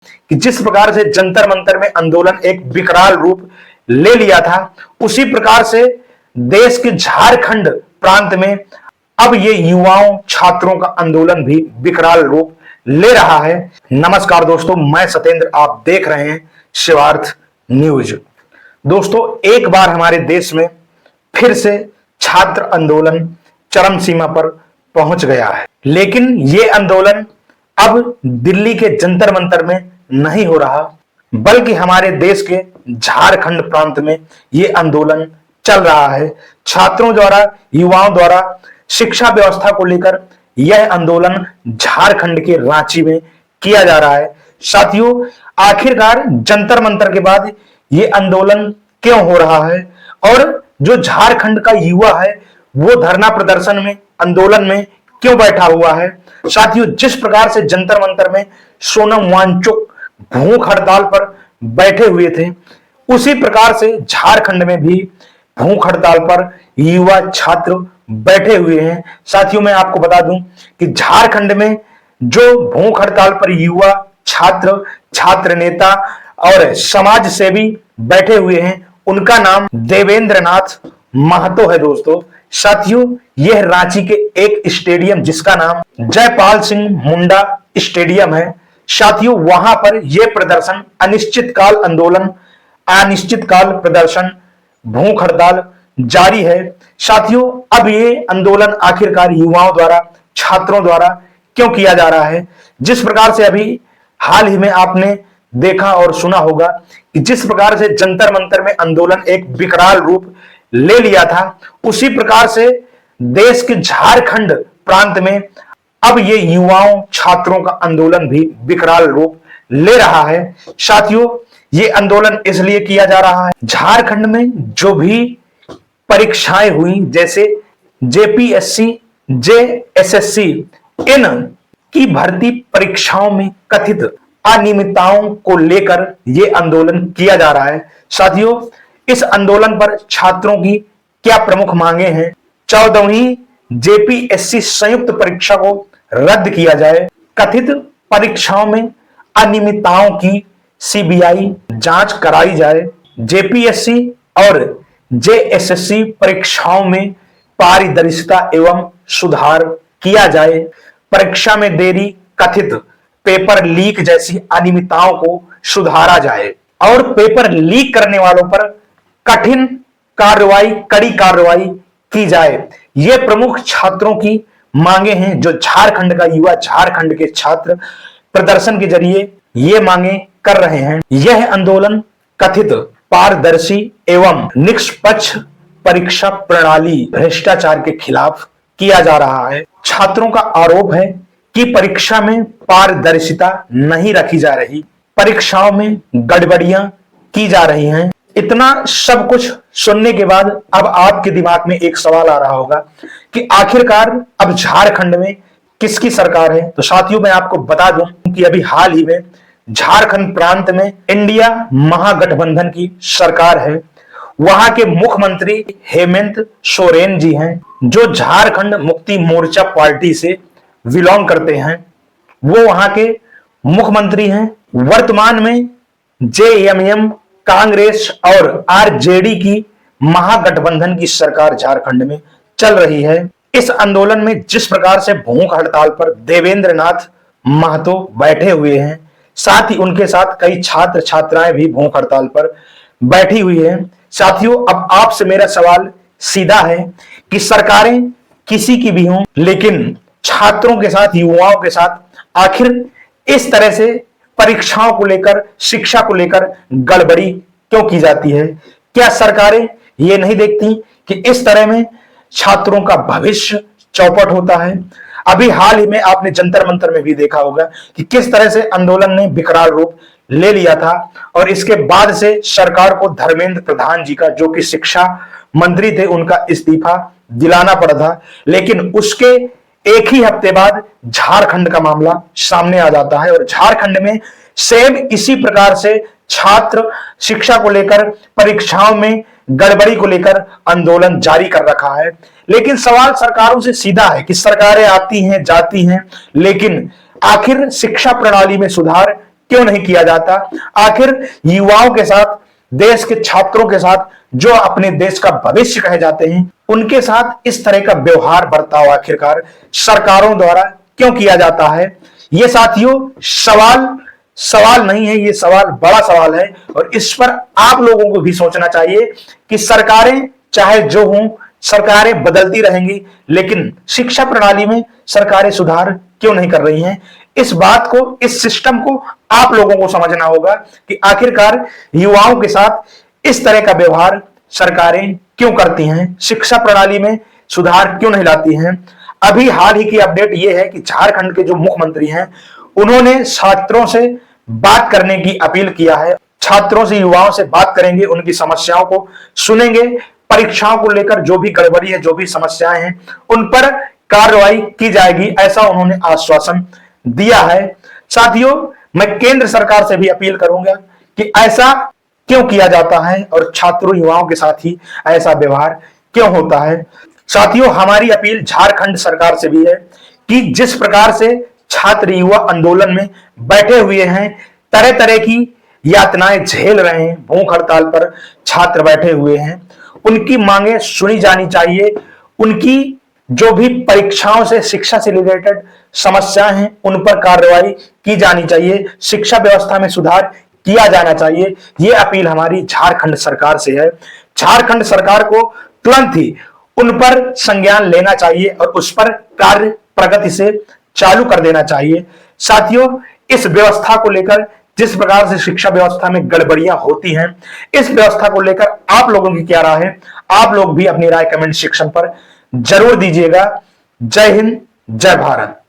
कि जिस प्रकार से जंतर मंतर में आंदोलन एक विकराल रूप ले लिया था, उसी प्रकार से देश के झारखंड प्रांत में अब ये युवाओं छात्रों का आंदोलन भी विकराल रूप ले रहा है। नमस्कार दोस्तों, मैं सत्येंद्र, आप देख रहे हैं शिवार्थ न्यूज। दोस्तों, एक बार हमारे देश में फिर से छात्र आंदोलन चरम सीमा पर पहुंच गया है, लेकिन यह आंदोलन अब दिल्ली के जंतर मंतर में नहीं हो रहा, बल्कि हमारे देश के झारखंड प्रांत में यह आंदोलन चल रहा है। छात्रों द्वारा, युवाओं द्वारा शिक्षा व्यवस्था को लेकर यह आंदोलन झारखंड के रांची में किया जा रहा है। साथियों, आखिरकार जंतर मंतर के बाद यह आंदोलन क्यों हो रहा है और जो झारखंड का युवा है वो धरना प्रदर्शन में, आंदोलन में क्यों बैठा हुआ है। साथियों, जिस प्रकार से जंतर मंतर में सोनम वांगचुक भूख हड़ताल पर बैठे हुए थे, उसी प्रकार से झारखंड में भी भूख हड़ताल पर युवा छात्र बैठे हुए हैं। साथियों, मैं आपको बता दूं कि झारखंड में जो भूख हड़ताल पर युवा छात्र, छात्र नेता और समाज सेवी बैठे हुए हैं, उनका नाम देवेंद्र नाथ महतो है। दोस्तों, साथियों, यह रांची के एक स्टेडियम जिसका नाम जयपाल सिंह मुंडा स्टेडियम है। साथियों, वहां पर यह प्रदर्शन अनिश्चितकाल आंदोलन, अनिश्चितकाल प्रदर्शन, भूख हड़ताल जारी है। साथियों, अब ये आंदोलन आखिरकार युवाओं द्वारा, छात्रों द्वारा क्यों किया जा रहा है। जिस प्रकार से अभी हाल ही में आपने देखा और सुना होगा कि जिस प्रकार से जंतर मंतर में आंदोलन एक विकराल रूप ले लिया था, उसी प्रकार से देश के झारखंड प्रांत में अब ये युवाओं छात्रों का आंदोलन भी विकराल रूप ले रहा है। साथियों, ये आंदोलन इसलिए किया जा रहा है, झारखंड में जो भी परीक्षाएं हुई, जैसे जेपीएससी, जेएसएससी, इन की भर्ती परीक्षाओं में कथित अनियमितताओं को लेकर यह आंदोलन किया जा रहा है। साथियों, इस आंदोलन पर छात्रों की क्या प्रमुख मांगे हैं। 14वीं जेपीएससी संयुक्त परीक्षा को रद्द किया जाए, कथित परीक्षाओं में अनियमितताओं की सीबीआई जांच कराई जाए, जेपीएससी और जेएसएससी परीक्षाओं में पारदर्शिता एवं सुधार किया जाए, परीक्षा में देरी, कथित पेपर लीक जैसी अनियमितताओं को सुधारा जाए और पेपर लीक करने वालों पर कठिन कार्रवाई, कड़ी कार्रवाई की जाए। ये प्रमुख छात्रों की मांगे हैं। जो झारखंड का युवा, झारखंड के छात्र प्रदर्शन के जरिए ये मांगे कर रहे हैं। यह आंदोलन कथित पारदर्शी एवं निष्पक्ष परीक्षा प्रणाली भ्रष्टाचार के खिलाफ किया जा रहा है। छात्रों का आरोप है कि परीक्षा में पारदर्शिता नहीं रखी जा रही, परीक्षाओं में गड़बड़ियां की जा रही हैं। इतना सब कुछ सुनने के बाद अब आपके दिमाग में एक सवाल आ रहा होगा कि आखिरकार अब झारखंड में किसकी सरकार है। तो साथियों, मैं आपको बता दूं कि अभी हाल ही में झारखंड प्रांत में इंडिया महागठबंधन की सरकार है। वहां के मुख्यमंत्री हेमंत सोरेन जी हैं, जो झारखंड मुक्ति मोर्चा पार्टी से बिलोंग करते हैं। वो वहां के मुख्यमंत्री हैं। वर्तमान में जेएमएम, कांग्रेस और आरजेडी की महागठबंधन की सरकार झारखंड में चल रही है। इस आंदोलन में जिस प्रकार से भूख हड़ताल पर देवेंद्र नाथ महतो बैठे हुए हैं, साथ ही उनके साथ कई छात्र छात्राएं भी भूख हड़ताल पर बैठी हुई हैं। साथियों, अब आपसे मेरा सवाल सीधा है कि सरकारें किसी की भी हों, लेकिन छात्रों के साथ, युवाओं के साथ आखिर इस तरह से परीक्षाओं को लेकर, शिक्षा को लेकर गड़बड़ी क्यों की जाती है। क्या सरकारें ये नहीं देखती कि इस तरह में छात्रों का भविष्य चौपट होता है। अभी हाल ही में आपने जंतर मंतर में भी देखा होगा कि किस तरह से आंदोलन ने विकराल रूप ले लिया था और इसके बाद से सरकार को धर्मेंद्र प्रधान जी का, जो कि शिक्षा मंत्री थे, उनका इस्तीफा दिलाना पड़ा था। लेकिन उसके एक ही हफ्ते बाद झारखंड का मामला सामने आ जाता है और झारखंड में सेम इसी प्रकार से छात्र शिक्षा को लेकर, परीक्षाओं में गड़बड़ी को लेकर आंदोलन जारी कर रखा है। लेकिन सवाल सरकारों से सीधा है कि सरकारें आती हैं, जाती हैं, लेकिन आखिर शिक्षा प्रणाली में सुधार क्यों नहीं किया जाता? आखिर युवाओं के साथ, देश के छात्रों के साथ, जो अपने देश का भविष्य कहे जाते हैं, उनके साथ इस तरह का व्यवहार बर्ताव आखिरकार सरकारों द्वारा क्यों किया जाता है? ये साथियों सवाल नहीं है, ये सवाल बड़ा सवाल है और इस पर आप लोगों को भी सोचना चाहिए कि सरकारें चाहे जो हों, सरकारें बदलती रहेंगी, लेकिन शिक्षा प्रणाली में सरकारें सुधार क्यों नहीं कर रही हैं? इस बात को, इस सिस्टम को आप लोगों को समझना होगा कि आखिरकार युवाओं के साथ इस तरह का व्यवहार सरकारें क्यों करती हैं, शिक्षा प्रणाली में सुधार क्यों नहीं लाती हैं। अभी हाल ही की अपडेट यह है कि झारखंड के जो मुख्यमंत्री हैं, उन्होंने छात्रों से बात करने की अपील किया है। छात्रों से, युवाओं से बात करेंगे, उनकी समस्याओं को सुनेंगे, परीक्षाओं को लेकर जो भी गड़बड़ी है, जो भी समस्याएं हैं, उन पर कार्रवाई की जाएगी, ऐसा उन्होंने आश्वासन दिया है। साथियों, मैं केंद्र सरकार से भी अपील करूंगा कि ऐसा क्यों किया जाता है और छात्रों, युवाओं के साथ ही ऐसा व्यवहार क्यों होता है। साथियों, हमारी अपील झारखंड सरकार से भी है कि जिस प्रकार से छात्र युवा आंदोलन में बैठे हुए हैं, तरह तरह की यातनाएं झेल रहे हैं, भूख हड़ताल पर छात्र बैठे हुए हैं, उनकी मांगे सुनी जानी चाहिए। उनकी जो भी परीक्षाओं से, शिक्षा से रिलेटेड समस्याएं हैं, उन पर कार्रवाई की जानी चाहिए, शिक्षा व्यवस्था में सुधार किया जाना चाहिए। यह अपील हमारी झारखंड सरकार से है। झारखंड सरकार को तुरंत ही उन पर संज्ञान लेना चाहिए और उस पर कार्य प्रगति से चालू कर देना चाहिए। साथियों, इस व्यवस्था को लेकर, जिस प्रकार से शिक्षा व्यवस्था में गड़बड़ियां होती हैं, इस व्यवस्था को लेकर आप लोगों की क्या राय है? आप लोग भी अपनी राय कमेंट सेक्शन पर जरूर दीजिएगा। जय हिंद, जय भारत।